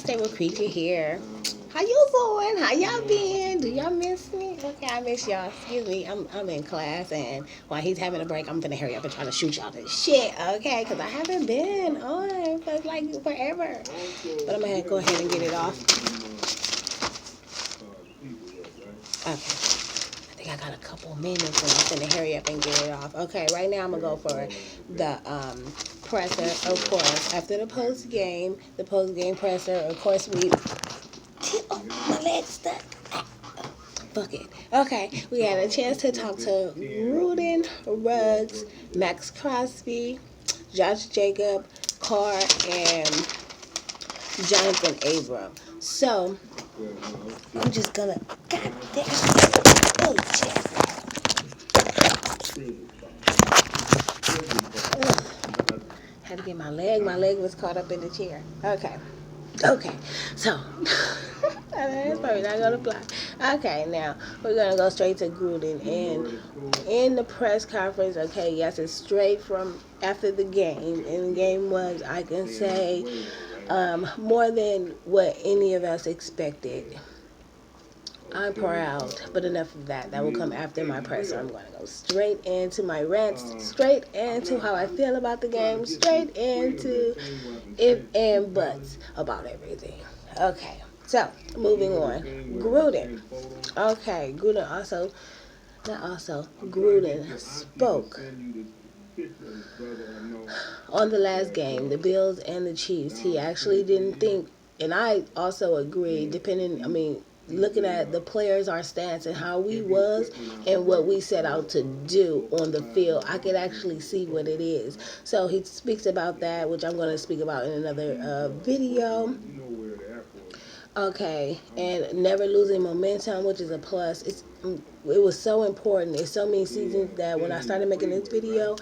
stay with Creature here. How you doing? How y'all been? Do y'all miss me? Okay, I miss y'all. Excuse me. I'm in class, and while he's having a break, I'm gonna hurry up and try to shoot y'all this shit. Okay, because I haven't been on for like forever. But I'm gonna go ahead and get it off. Okay. I think I got a couple minutes, and I'm gonna hurry up and get it off. Okay, right now I'm gonna go for the presser, of course. After the post game presser, of course we. Oh, my leg's stuck. Fuck it. Okay, we had a chance to talk to Gruden, Ruggs, Maxx Crosby, Josh Jacob, Carr, and Jonathan Abram. So, I'm just gonna. God damn. Oh, shit. Ugh. Had to get my leg. My leg was caught up in the chair. Okay. So that's probably not gonna fly. Okay, now we're gonna go straight to Gruden, and in the press conference, okay, yes, it's straight from after the game, and the game was, I can say, more than what any of us expected. I'm proud, but enough of that. That will come after my presser. I'm going to go straight into my rants, straight into how I feel about the game, straight into if and buts about everything. Okay, so moving on. Gruden. Okay, Gruden spoke on the last game, the Bills and the Chiefs. He actually didn't think, and I also agree, looking at the players, our stance, and how we was and what we set out to do on the field, I could actually see what it is. So he speaks about that, which I'm going to speak about in another video. Okay, and never losing momentum, which is a plus. It was so important. It's so many seasons that when I started making this video,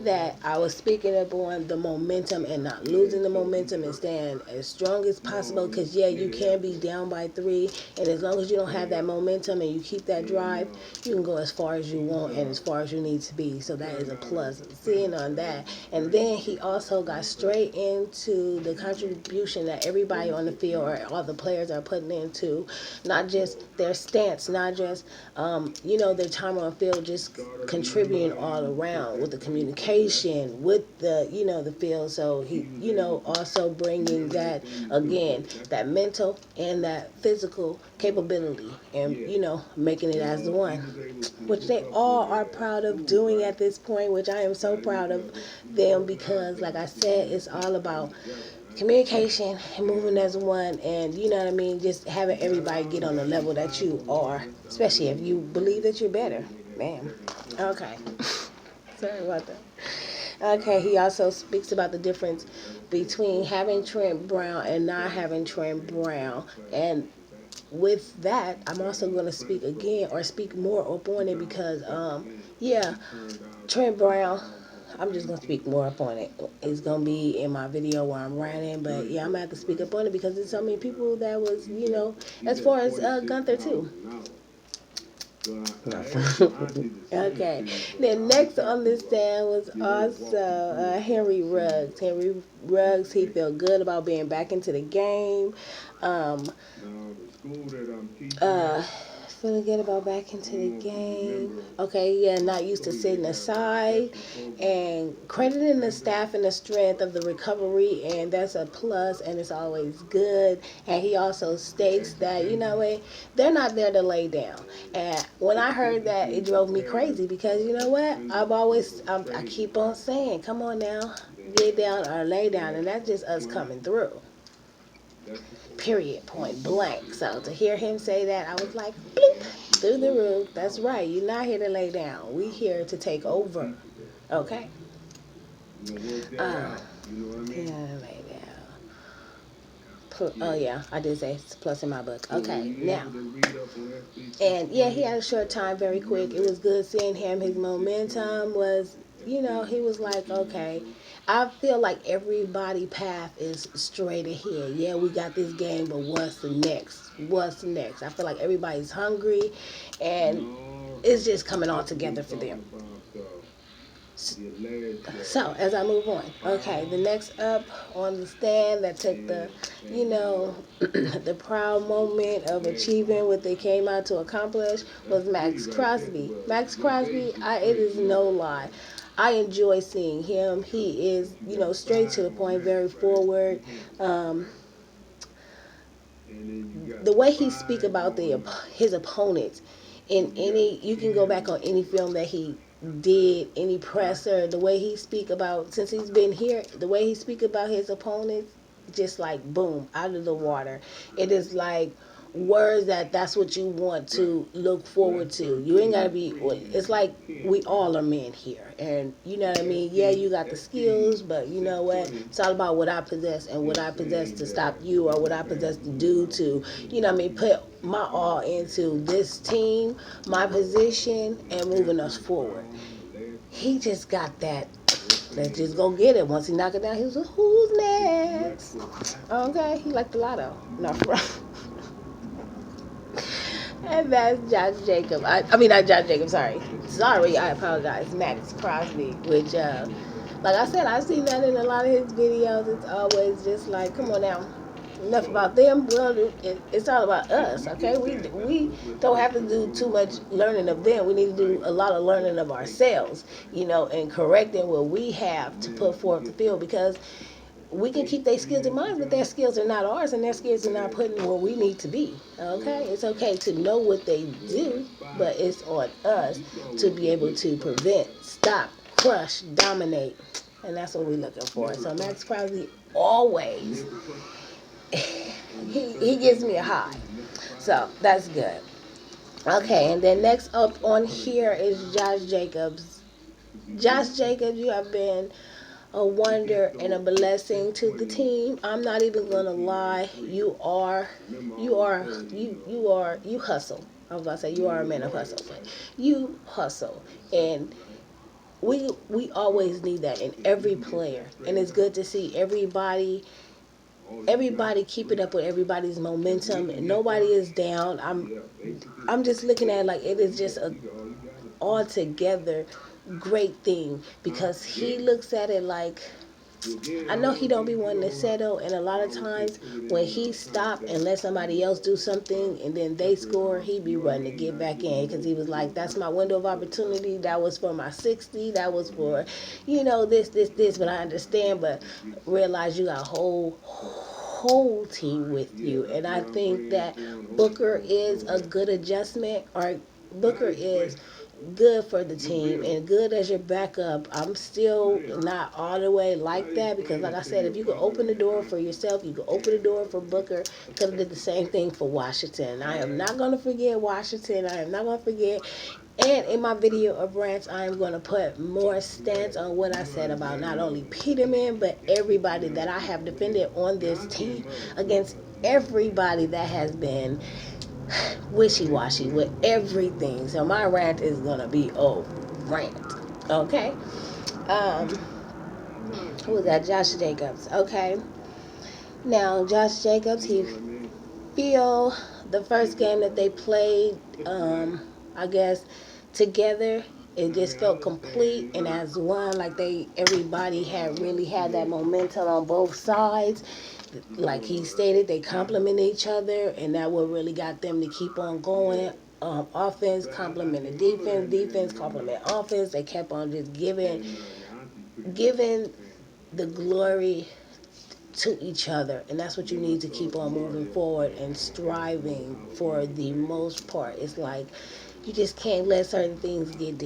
that I was speaking up on the momentum and not losing the momentum and staying as strong as possible. Because yeah, you can be down by 3, and as long as you don't have that momentum and you keep that drive, you can go as far as you want and as far as you need to be. So that is a plus. Seeing on that, and then he also got straight into the contribution that everybody on the field or all the players are putting into, not just their stance, not just their time on the field, just contributing all around with the communication, with the field. So he, also bringing that, again, that mental and that physical capability, and, making it as one, which they all are proud of doing at this point, which I am so proud of them, because, like I said, it's all about communication and moving as one, and just having everybody get on the level that you are, especially if you believe that you're better. Man. Okay. Sorry about that. Okay, he also speaks about the difference between having Trent Brown and not having Trent Brown, and with that, I'm also going to speak more up on it, because Trent Brown, I'm just going to speak more up on it. It's going to be in my video where I'm ranting, but yeah, I'm going to have to speak up on it because there's so many people that was, as far as Gunther too. Okay. Then next on this stand was also Henry Ruggs. Henry Ruggs, he felt good about being back into the game. Feeling good about back into the game. Okay, yeah, not used to sitting aside, and crediting the staff and the strength of the recovery, and that's a plus, and it's always good. And he also states that, they're not there to lay down. And when I heard that, it drove me crazy, because you know what? I keep on saying, come on now, get down or lay down, and that's just us coming through. Period, point blank. So to hear him say that, I was like, bloop, through the roof. That's right. You're not here to lay down. We here to take over. Okay. Lay down. Oh yeah, I did say it's plus in my book. Okay, now. And yeah, he had a short time, very quick. It was good seeing him. His momentum was, he was like, okay. I feel like everybody path is straight ahead. Yeah, we got this game, but what's the next? What's next? I feel like everybody's hungry, and it's just coming all together for them. So, as I move on, okay, the next up on the stand that took the, the proud moment of achieving what they came out to accomplish was Maxx Crosby. Maxx Crosby, it is no lie. I enjoy seeing him. He is, straight to the point, very forward. The way he speak about his opponents in any, you can go back on any film that he did, any presser, the way he speak about, since he's been here, the way he speak about his opponents, just like boom, out of the water. It is like words that's what you want to look forward to. You ain't gotta be, it's like we all are men here, and you know what I mean. Yeah, you got the skills, but you know what, it's all about what I possess and what I possess to stop you, or what I possess to do to, put my all into this team, my position, and moving us forward. He just got that. Let's just go get it. Once he knock it down, he was like, who's next? Okay, he like the lotto. No, and that's Josh Jacobs. I mean, not Josh Jacobs, sorry, I apologize. Maxx Crosby, which, like I said, I've seen that in a lot of his videos. It's always just like, come on now, enough about them. Well, it's all about us, okay? We don't have to do too much learning of them. We need to do a lot of learning of ourselves, and correcting what we have to put forth the field, because we can keep their skills in mind, but their skills are not ours, and their skills are not putting where we need to be. Okay, it's okay to know what they do, but it's on us to be able to prevent, stop, crush, dominate, and that's what we're looking for. So Maxx Crosby always, he gives me a high, so that's good. Okay, and then next up on here is Josh Jacobs. Josh Jacobs, you have been a wonder and a blessing to the team. I'm not even gonna lie. You hustle. I was about to say you are a man of hustle, but you hustle, and we always need that in every player, and it's good to see everybody keeping up with everybody's momentum, and nobody is down. I'm just looking at it like it is just a altogether great thing, because he looks at it like, I know he don't be wanting to settle, and a lot of times when he stop and let somebody else do something and then they score, he be running to get back in, because he was like, that's my window of opportunity, that was for my 60, that was for, this, but I understand, but realize you got a whole team with you. And I think that Booker is a good adjustment, or Booker is good for the team and good as your backup. I'm still not all the way like that, because like I said, if you could open the door for yourself, you could open the door for Booker. Could have did the same thing for Washington. I am not going to forget Washington. I am not going to forget. And in my video of rants, I am going to put more stance on what I said about not only Peterman, but everybody that I have defended on this team against everybody that has been wishy-washy with everything. So my rant is gonna be rant. Okay. Who was that? Josh Jacobs. Okay. Now Josh Jacobs, he feel the first game that they played, I guess, together, it just felt complete and as one. Like everybody had really had that momentum on both sides. Like he stated, they complement each other, and that what really got them to keep on going. Offense complemented defense, defense complement offense. They kept on just giving the glory to each other, and that's what you need to keep on moving forward and striving for the most part. It's like you just can't let certain things get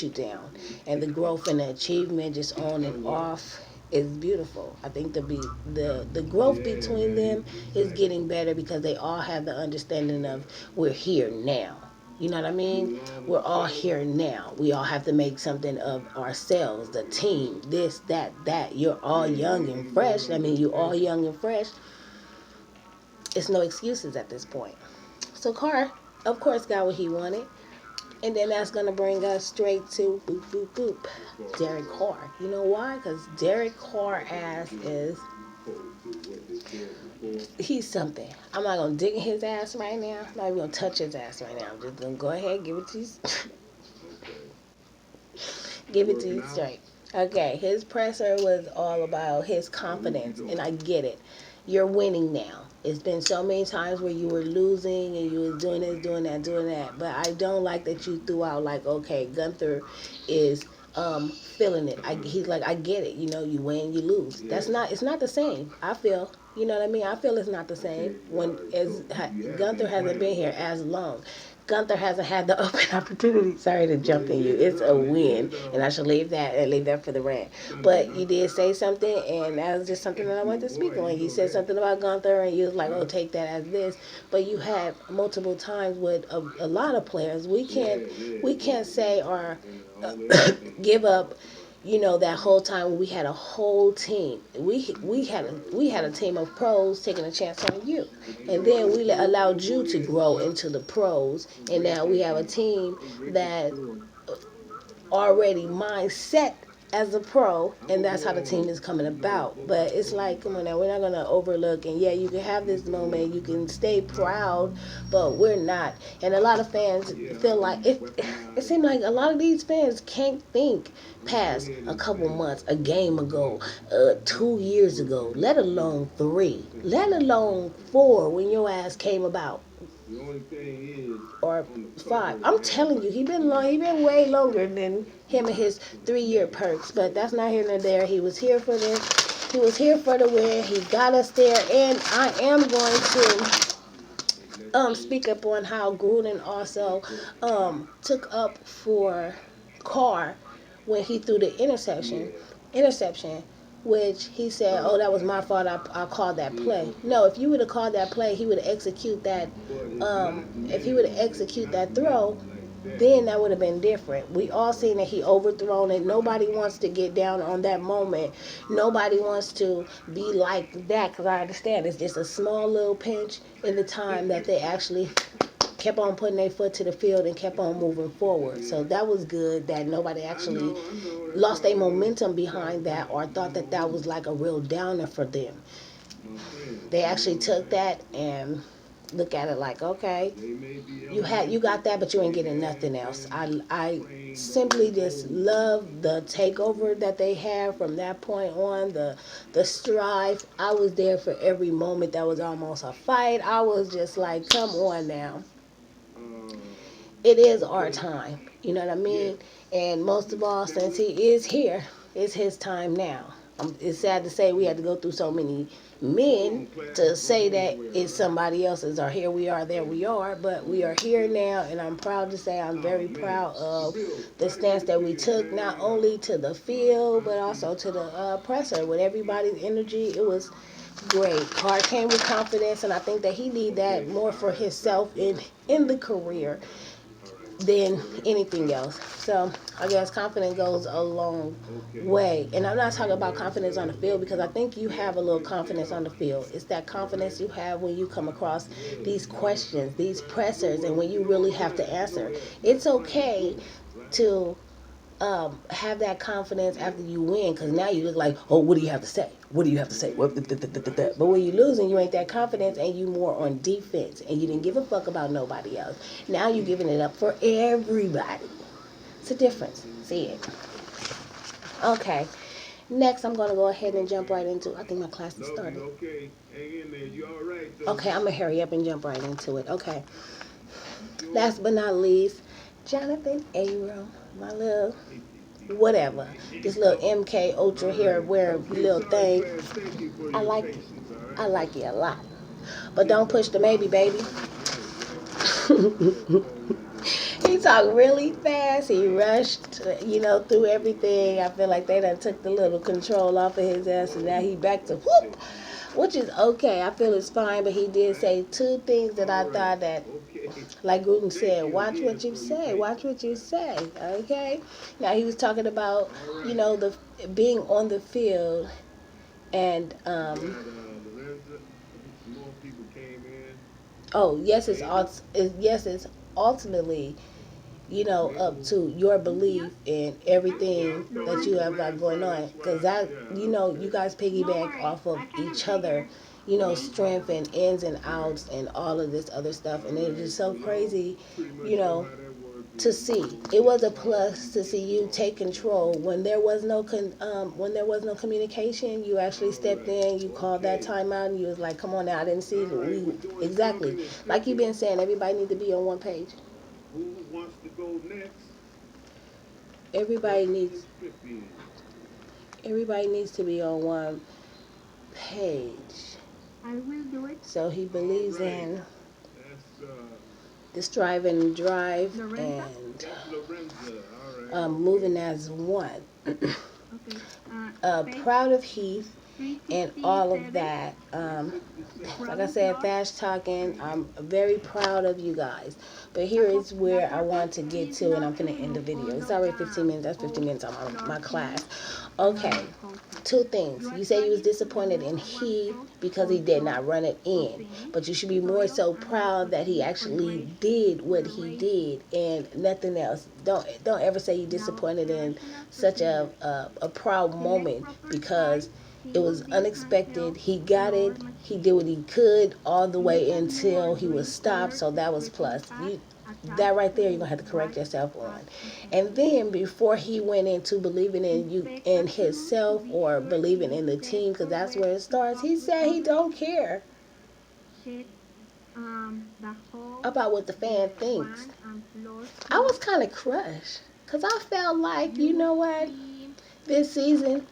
you down, and the growth and the achievement just on and off is beautiful. I think the growth between them is getting better, because they all have the understanding of, we're here now. You know what I mean? We're all here now. We all have to make something of ourselves, the team, this, that. You're all young and fresh. I mean, you all young and fresh. It's no excuses at this point. So Carr, of course, got what he wanted. And then that's going to bring us straight to boop, boop, boop. Derek Carr. You know why? Because Derek Carr ass is, he's something. I'm not going to dig in his ass right now. I'm not even going to touch his ass right now. I'm just going to go ahead and give it to you. Give it to you straight. Okay, his presser was all about his confidence, and I get it. You're winning now. It's been so many times where you were losing and you was doing this, doing that, doing that. But I don't like that you threw out like, okay, Gunther is feeling it. He's like, I get it. You know, you win, you lose. That's not. It's not the same. I feel. You know what I mean? I feel it's not the same when Gunther hasn't been here as long. Gunther hasn't had the open opportunity. Sorry to jump in you. It's a win, and I should leave that for the rant. But you did say something, and that was just something that I wanted to speak on. You said something about Gunther, and you was like, "Oh, take that as this." But you had multiple times with a lot of players. We can't say or give up. You know, that whole time we had a whole team. We had a team of pros taking a chance on you, and then we allowed you to grow into the pros, and now we have a team that already mindset as a pro, and that's how the team is coming about. But it's like, come on now, we're not gonna overlook. And yeah, you can have this moment, you can stay proud, but we're not. And a lot of fans feel like it seems like a lot of these fans can't think past a couple months, a game ago, 2 years ago, let alone 3, let alone 4 when your ass came about. The only thing is, or 5. I'm telling you, he been long. He been way longer than him and his 3-year perks. But that's not here nor there. He was here for this. He was here for the win. He got us there, and I am going to speak up on how Gruden also took up for Carr when he threw the interception, which he said, "Oh, that was my fault. I called that play." No, if you would have called that play, he would have execute that. If he would have execute that throw, then that would have been different. We all seen that he overthrown it. Nobody wants to get down on that moment. Nobody wants to be like that, because I understand it's just a small little pinch in the time that they actually kept on putting their foot to the field and kept on moving forward. So that was good that nobody actually lost their momentum behind that or thought that that was like a real downer for them. They actually took that and look at it like, okay, you got that, but you ain't getting nothing else. I simply just love the takeover that they had from that point on. The strife. I was there for every moment. That was almost a fight. I was just like, come on now. It is our time. You know what I mean? And most of all, since he is here, it's his time now. It's sad to say we had to go through so many men to say that it's somebody else's, or here we are, there we are, but we are here now, and I'm proud to say I'm very proud of the stance that we took, not only to the field, but also to the presser. With everybody's energy, it was great. Carr came with confidence, and I think that he need that more for himself in the career than anything else. So I guess confidence goes a long way. And I'm not talking about confidence on the field, because I think you have a little confidence on the field. It's that confidence you have when you come across these questions, these pressers, and when you really have to answer. It's okay to have that confidence after you win, because now you look like, oh, what do you have to say? What do you have to say? But when you losing, you ain't that confidence, and you more on defense, and you didn't give a fuck about nobody else. Now you giving it up for everybody. It's a difference. See it? Okay. Next, I'm gonna go ahead and jump right into. I think my class is starting. Okay, hang in there. You all right? Okay, I'm gonna hurry up and jump right into it. Okay. Last but not least, Jonathan Abram, my little whatever, this little MK Ultra hair wearing little thing. I like it. I like it a lot. But don't push the maybe, baby. He talked really fast. He rushed, through everything. I feel like they done took the little control off of his ass, and now he back to whoop, which is okay. I feel it's fine, but he did say 2 things that I thought that, like Gruden said, watch what you say. Watch what you say. Okay. Now he was talking about, the being on the field, and oh yes, it's ultimately, up to your belief in everything that you have got going on. Because that, you guys piggyback off of each other, strength and ins and outs and all of this other stuff. And it is just so crazy, to see. It was a plus to see you take control when there was no communication. You actually stepped in. You called that timeout, and you was like, "Come on now, I didn't see it." Exactly like you've been saying. Everybody needs to be on one page. Who wants to go next? Everybody needs to be on one page. I will do it. So he believes in this drive and drive and moving as one. Proud of Heath and all of that. Like I said, fast talking. I'm very proud of you guys. But here is where I want to get to, and I'm going to end the video. It's already 15 minutes. That's 15 minutes on my class. Okay, two things. You say you was disappointed in Heath because he did not run it in. But you should be more so proud that he actually did what he did and nothing else. Don't ever say you're disappointed in such a proud moment, because it was unexpected. He got it. He did what he could all the way until he was stopped. So that was plus. That right there, you're going to have to correct yourself on. And then before he went into believing in you, in himself, or believing in the team, because that's where it starts, he said he don't care about what the fan thinks. I was kind of crushed, because I felt like, you know what, this season,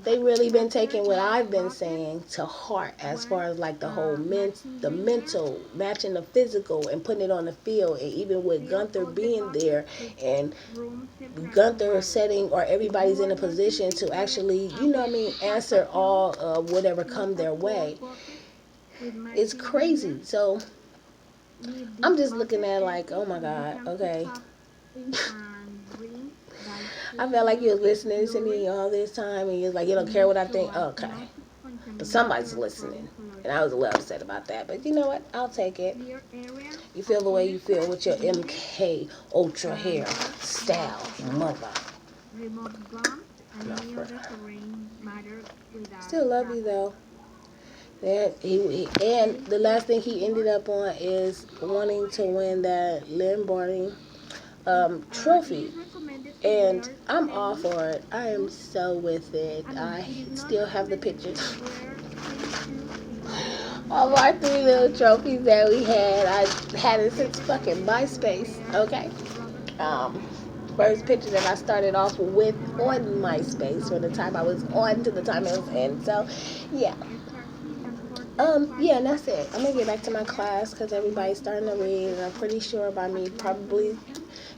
they really been taking what I've been saying to heart, as far as like the whole the mental matching the physical and putting it on the field. And even with Gunther being there and Gunther setting, or everybody's in a position to actually, you know what I mean, answer all whatever come their way. It's crazy. So I'm just looking at it like, oh my God, okay. I felt like you was listening to me all this time, and you was like, you don't care what I think. Okay. But somebody's listening, and I was a little upset about that. But you know what? I'll take it. You feel the way you feel with your MK Ultra hair style, mother. Still love you though. And the last thing he ended up on is wanting to win that Lombardi trophy. And I'm all for it. I am so with it. I still have the pictures of our 3 little trophies that we had. I had it since fucking MySpace, okay? First picture that I started off with on MySpace, from the time I was on to the time it was in. So, yeah. Yeah, and that's it. I'm gonna get back to my class because everybody's starting to read, and I'm pretty sure by me probably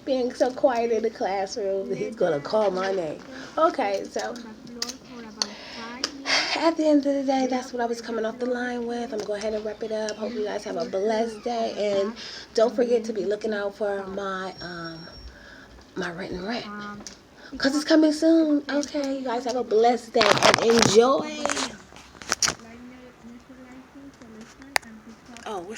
being so quiet in the classroom that he's gonna call my name. Okay, so at the end of the day, that's what I was coming off the line with. I'm gonna go ahead and wrap it up. Hope you guys have a blessed day, and don't forget to be looking out for my my written rap, because it's coming soon. Okay, you guys have a blessed day and enjoy. Oh, we're